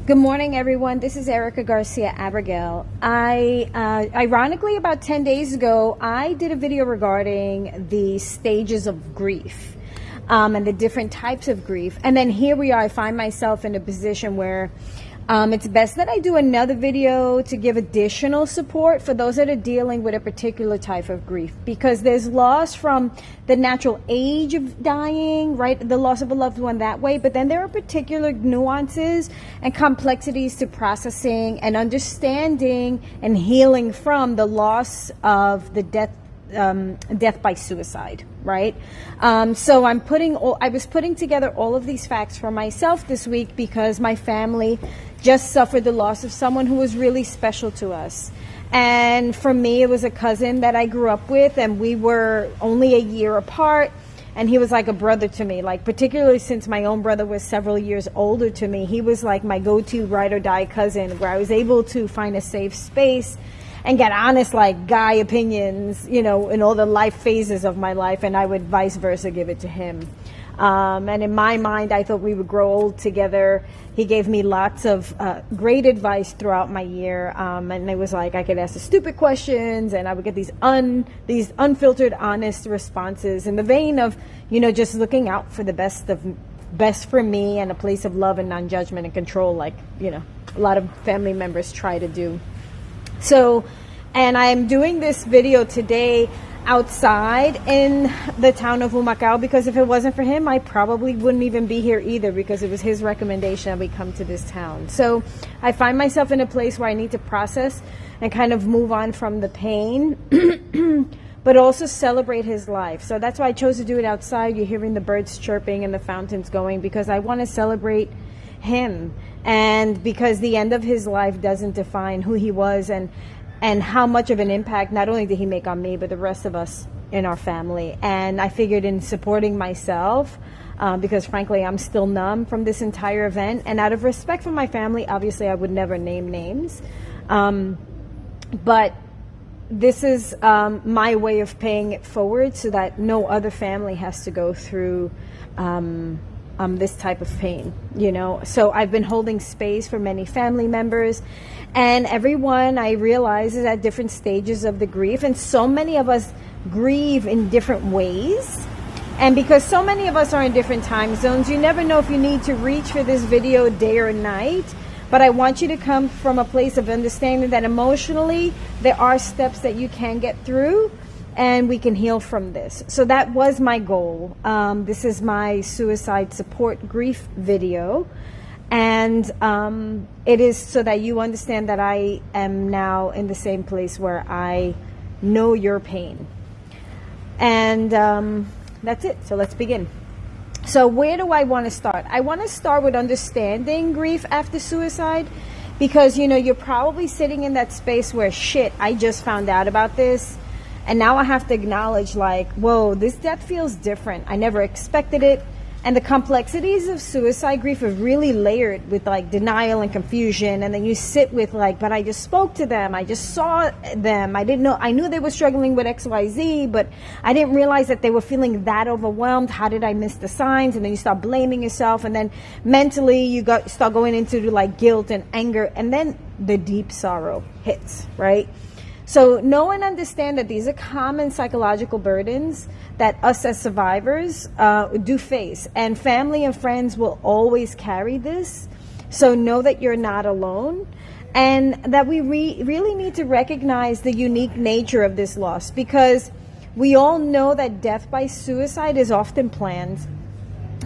Good morning, everyone. This is Erica Garcia Abigail. Ironically, about 10 days ago, I did a video regarding the stages of grief and the different types of grief. And then here we are. I find myself in a position where it's best that I do another video to give additional support for those that are dealing with a particular type of grief, because there's loss from the natural age of dying, right? The loss of a loved one that way. But then there are particular nuances and complexities to processing and understanding and healing from the loss of the death by suicide, right? So I was putting together all of these facts for myself this week because my family just suffered the loss of someone who was really special to us. And for me, it was a cousin that I grew up with, and we were only a year apart. And he was like a brother to me, like particularly since my own brother was several years older to me. He was like my go-to ride or die cousin, where I was able to find a safe space and get honest, like, guy opinions, you know, in all the life phases of my life, and I would vice versa give it to him. And in my mind, I thought we would grow old together. He gave me lots of great advice throughout my year, and it was like I could ask the stupid questions, and I would get these unfiltered, honest responses in the vein of, you know, just looking out for the best for me, and a place of love and non-judgment and control, like, you know, a lot of family members try to do. So, and I'm doing this video today outside in the town of Humacao, because if it wasn't for him, I probably wouldn't even be here either, because it was his recommendation that we come to this town. So I find myself in a place where I need to process and kind of move on from the pain, but also celebrate his life. So that's why I chose to do it outside. You're hearing the birds chirping and the fountains going, because I want to celebrate him. And because the end of his life doesn't define who he was and how much of an impact not only did he make on me, but the rest of us in our family. And I figured in supporting myself, because frankly, I'm still numb from this entire event. And out of respect for my family, obviously I would never name names. But this is my way of paying it forward so that no other family has to go through this type of pain, you know. So I've been holding space for many family members, and everyone, I realize, is at different stages of the grief, and so many of us grieve in different ways. And because so many of us are in different time zones, you never know if you need to reach for this video day or night. But I want you to come from a place of understanding that emotionally there are steps that you can get through, and we can heal from this. So that was my goal. This is my suicide support grief video. And it is so that you understand that I am now in the same place where I know your pain. And that's it. So let's begin. So where do I want to start? I want to start with understanding grief after suicide, because, you know, you're probably sitting in that space where, shit, I just found out about this. And now I have to acknowledge, like, whoa, this death feels different. I never expected it. And the complexities of suicide grief are really layered with, like, denial and confusion. And then you sit with, like, but I just spoke to them. I just saw them. I knew they were struggling with XYZ, but I didn't realize that they were feeling that overwhelmed. How did I miss the signs? And then you start blaming yourself. And then mentally you start going into, like, guilt and anger. And then the deep sorrow hits, right? So know and understand that these are common psychological burdens that us as survivors do face. And family and friends will always carry this. So know that you're not alone. And that we really need to recognize the unique nature of this loss. Because we all know that death by suicide is often planned.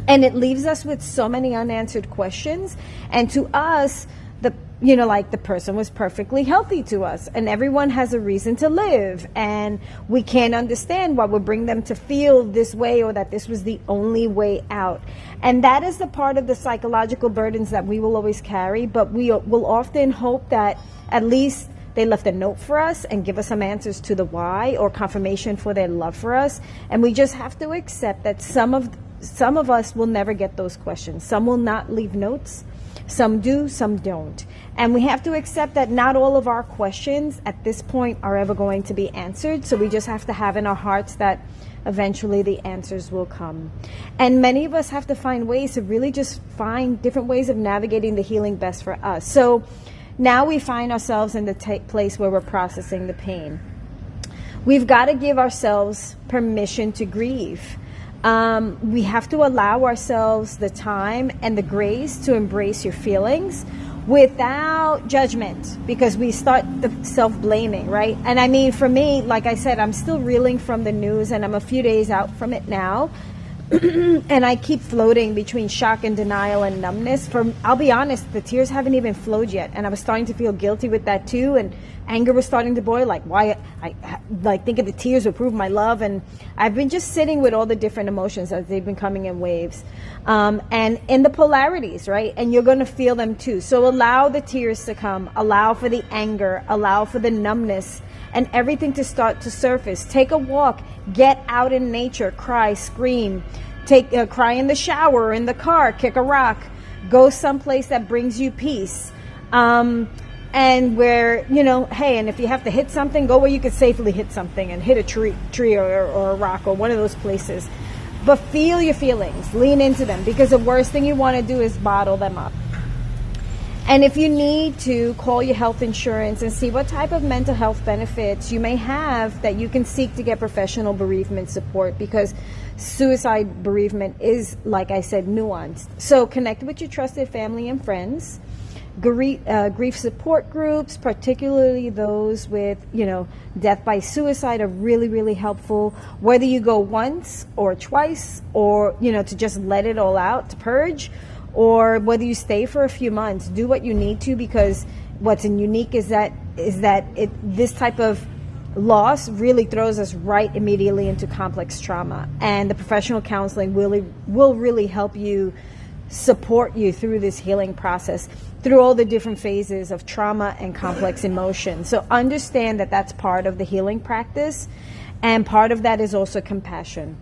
And it leaves us with so many unanswered questions. And to us, the person was perfectly healthy to us, and everyone has a reason to live, and we can't understand what would bring them to feel this way, or that this was the only way out. And that is the part of the psychological burdens that we will always carry, but we will often hope that at least they left a note for us and give us some answers to the why, or confirmation for their love for us. And we just have to accept that some of us will never get those questions. Some will not leave notes. Some do, some don't. And we have to accept that not all of our questions at this point are ever going to be answered. So we just have to have in our hearts that eventually the answers will come. And many of us have to find ways to really just find different ways of navigating the healing best for us. So now we find ourselves in the place where we're processing the pain. We've got to give ourselves permission to grieve. We have to allow ourselves the time and the grace to embrace your feelings without judgment, because we start the self-blaming, right? And I mean, for me, like I said, I'm still reeling from the news, and I'm a few days out from it now. And I keep floating between shock and denial and numbness. I'll be honest, the tears haven't even flowed yet, and I was starting to feel guilty with that too, and anger was starting to boil, like why I like think of the tears will prove my love. And I've been just sitting with all the different emotions as they've been coming in waves, and in the polarities, right? And you're going to feel them too. So allow the tears to come, allow for the anger, allow for the numbness, and everything to start to surface. Take a walk, get out in nature, cry, scream, cry in the shower, in the car, kick a rock, go someplace that brings you peace. And where, hey, and if you have to hit something, go where you can safely hit something and hit a tree or a rock or one of those places. But feel your feelings, lean into them, because the worst thing you want to do is bottle them up. And if you need to, call your health insurance and see what type of mental health benefits you may have that you can seek to get professional bereavement support, because suicide bereavement is, like I said, nuanced. So connect with your trusted family and friends. Grief support groups, particularly those with, death by suicide, are really, really helpful. Whether you go once or twice, or, to just let it all out, to purge, or whether you stay for a few months, do what you need to, because what's unique is that this type of loss really throws us right immediately into complex trauma, and the professional counseling will really help you, support you through this healing process, through all the different phases of trauma and complex emotions. So understand that that's part of the healing practice. And part of that is also compassion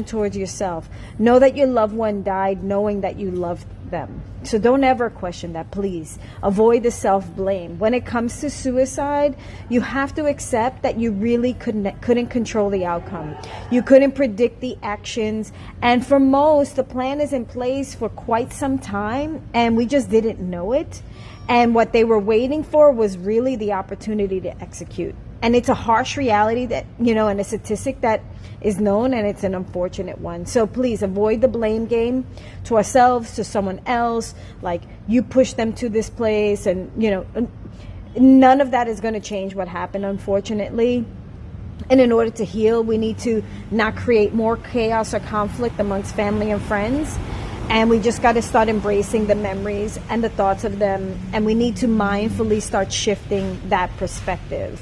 towards yourself. Know that your loved one died knowing that you loved them. So don't ever question that, please. Avoid the self-blame. When it comes to suicide, you have to accept that you really couldn't control the outcome. You couldn't predict the actions. And for most, the plan is in place for quite some time, and we just didn't know it. And what they were waiting for was really the opportunity to execute. And it's a harsh reality that, and a statistic that is known, and it's an unfortunate one. So please avoid the blame game to ourselves, to someone else, like you pushed them to this place, and, none of that is going to change what happened, unfortunately. And in order to heal, we need to not create more chaos or conflict amongst family and friends. And we just got to start embracing the memories and the thoughts of them. And we need to mindfully start shifting that perspective.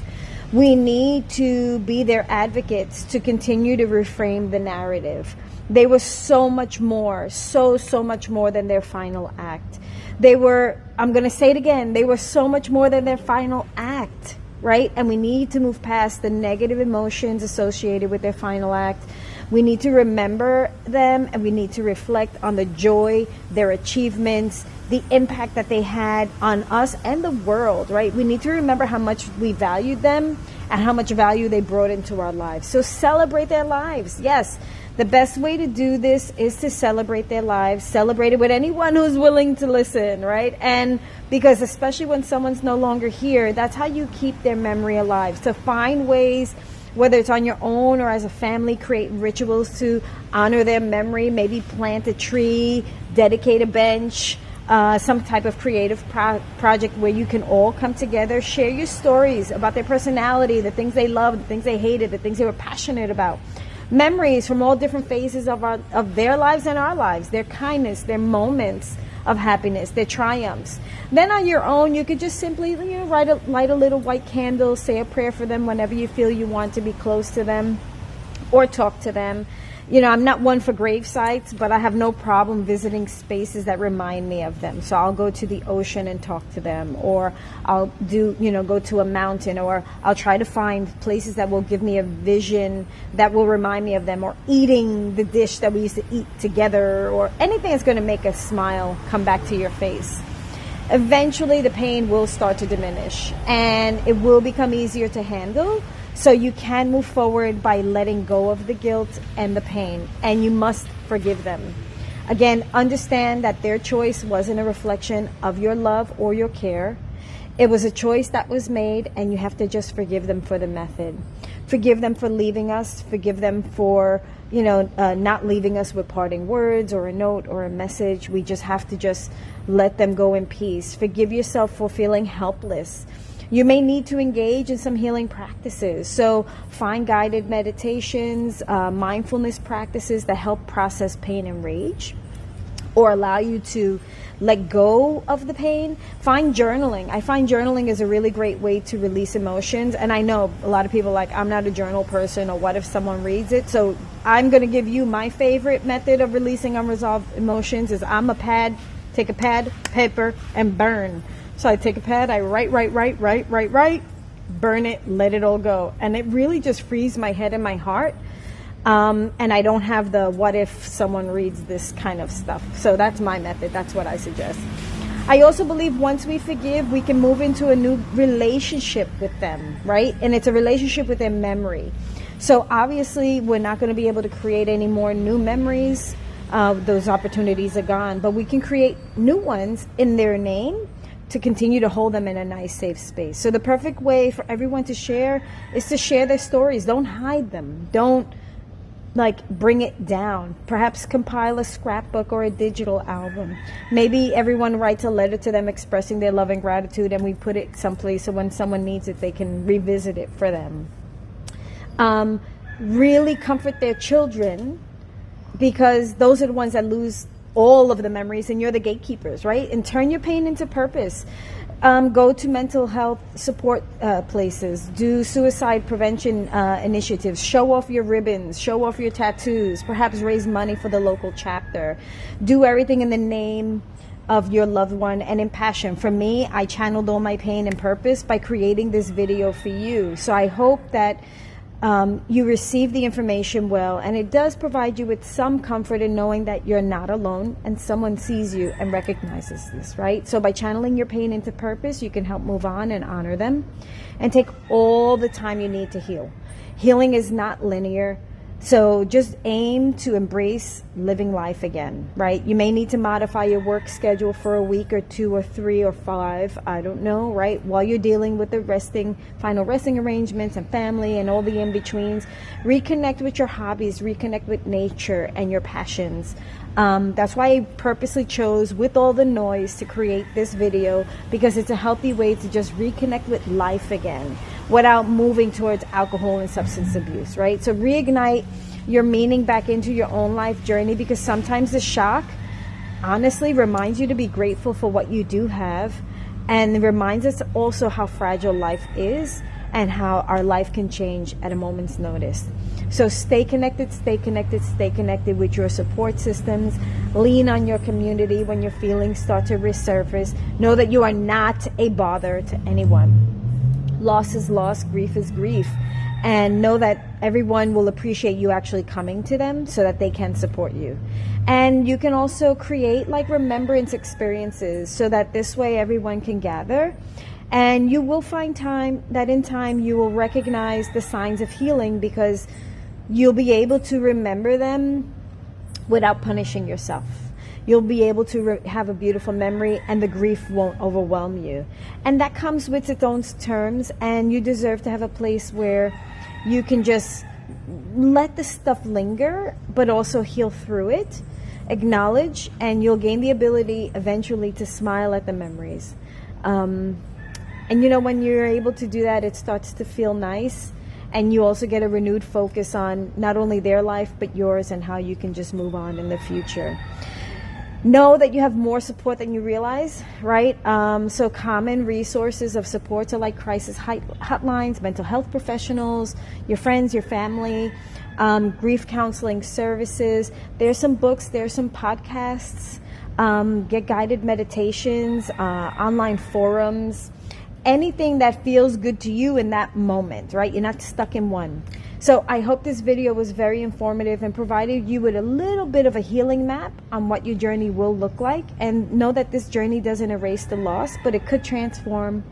We need to be their advocates to continue to reframe the narrative. They were so much more, so much more than their final act. I'm going to say it again, they were so much more than their final act, right? And we need to move past the negative emotions associated with their final act. We need to remember them, and we need to reflect on the joy, their achievements, the impact that they had on us and the world, right? We need to remember how much we valued them and how much value they brought into our lives. So celebrate their lives. Yes, the best way to do this is to celebrate their lives, celebrate it with anyone who's willing to listen, right? And because especially when someone's no longer here, that's how you keep their memory alive. So find ways, whether it's on your own or as a family, create rituals to honor their memory. Maybe plant a tree, dedicate a bench, some type of creative project where you can all come together, share your stories about their personality, the things they loved, the things they hated, the things they were passionate about. Memories from all different phases of their lives and our lives, their kindness, their moments of happiness, their triumphs. Then on your own, you could just simply light a little white candle, say a prayer for them whenever you feel you want to be close to them or talk to them. I'm not one for grave sites, but I have no problem visiting spaces that remind me of them. So I'll go to the ocean and talk to them, or I'll go to a mountain, or I'll try to find places that will give me a vision that will remind me of them, or eating the dish that we used to eat together, or anything that's going to make a smile come back to your face. Eventually the pain will start to diminish, and it will become easier to handle. So you can move forward by letting go of the guilt and the pain, and you must forgive them. Again, understand that their choice wasn't a reflection of your love or your care. It was a choice that was made, and you have to just forgive them for the method. Forgive them for leaving us. Forgive them for, not leaving us with parting words or a note or a message. We just have to just let them go in peace. Forgive yourself for feeling helpless. You may need to engage in some healing practices. So find guided meditations, mindfulness practices that help process pain and rage, or allow you to let go of the pain. Find journaling. I find journaling is a really great way to release emotions. And I know a lot of people are like, I'm not a journal person, or what if someone reads it? So I'm going to give you my favorite method of releasing unresolved emotions is take a pad, paper, and burn. So I take a pad, I write, burn it, let it all go. And it really just frees my head and my heart. And I don't have the what if someone reads this kind of stuff. So that's my method. That's what I suggest. I also believe once we forgive, we can move into a new relationship with them, right? And it's a relationship with their memory. So obviously, we're not going to be able to create any more new memories. Those opportunities are gone. But we can create new ones in their name to continue to hold them in a nice, safe space. So the perfect way for everyone to share is to share their stories. Don't hide them. Don't bring it down. Perhaps compile a scrapbook or a digital album. Maybe everyone writes a letter to them expressing their love and gratitude, and we put it someplace so when someone needs it, they can revisit it for them. Really comfort their children, because those are the ones that lose all of the memories, and you're the gatekeepers, right? And turn your pain into purpose. Go to mental health support places. Do suicide prevention initiatives. Show off your ribbons. Show off your tattoos. Perhaps raise money for the local chapter. Do everything in the name of your loved one and in passion. For me, I channeled all my pain and purpose by creating this video for you. So I hope that you receive the information well, and it does provide you with some comfort in knowing that you're not alone and someone sees you and recognizes this, right? So by channeling your pain into purpose, you can help move on and honor them and take all the time you need to heal. Healing is not linear. So just aim to embrace living life again, right? You may need to modify your work schedule for a week or 2 or 3 or 5, I don't know, right? While you're dealing with the final resting arrangements and family and all the in-betweens, reconnect with your hobbies, reconnect with nature and your passions. That's why I purposely chose, with all the noise, to create this video, because it's a healthy way to just reconnect with life again without moving towards alcohol and substance abuse, right? So reignite your meaning back into your own life journey, because sometimes the shock honestly reminds you to be grateful for what you do have, and reminds us also how fragile life is and how our life can change at a moment's notice. So stay connected with your support systems. Lean on your community when your feelings start to resurface. Know that you are not a bother to anyone. Loss is loss, grief is grief. And know that everyone will appreciate you actually coming to them so that they can support you. And you can also create remembrance experiences so that this way everyone can gather. And you will find in time you will recognize the signs of healing, because you'll be able to remember them without punishing yourself. You'll be able to have a beautiful memory, and the grief won't overwhelm you. And that comes with its own terms, and you deserve to have a place where you can just let the stuff linger, but also heal through it, acknowledge, and you'll gain the ability eventually to smile at the memories. And when you're able to do that, it starts to feel nice. And you also get a renewed focus on not only their life, but yours, and how you can just move on in the future. Know that you have more support than you realize, right? So common resources of support are like crisis hotlines, mental health professionals, your friends, your family, grief counseling services. There's some books, there's some podcasts, get guided meditations, online forums, anything that feels good to you in that moment, right? You're not stuck in one. So I hope this video was very informative and provided you with a little bit of a healing map on what your journey will look like. And know that this journey doesn't erase the loss, but it could transform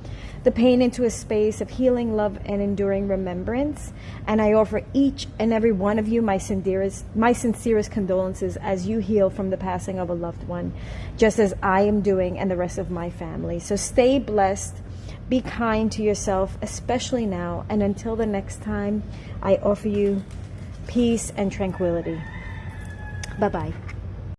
the pain into a space of healing, love, and enduring remembrance. And I offer each and every one of you my sincerest condolences as you heal from the passing of a loved one, just as I am doing and the rest of my family. So stay blessed. Be kind to yourself, especially now. And until the next time, I offer you peace and tranquility. Bye-bye.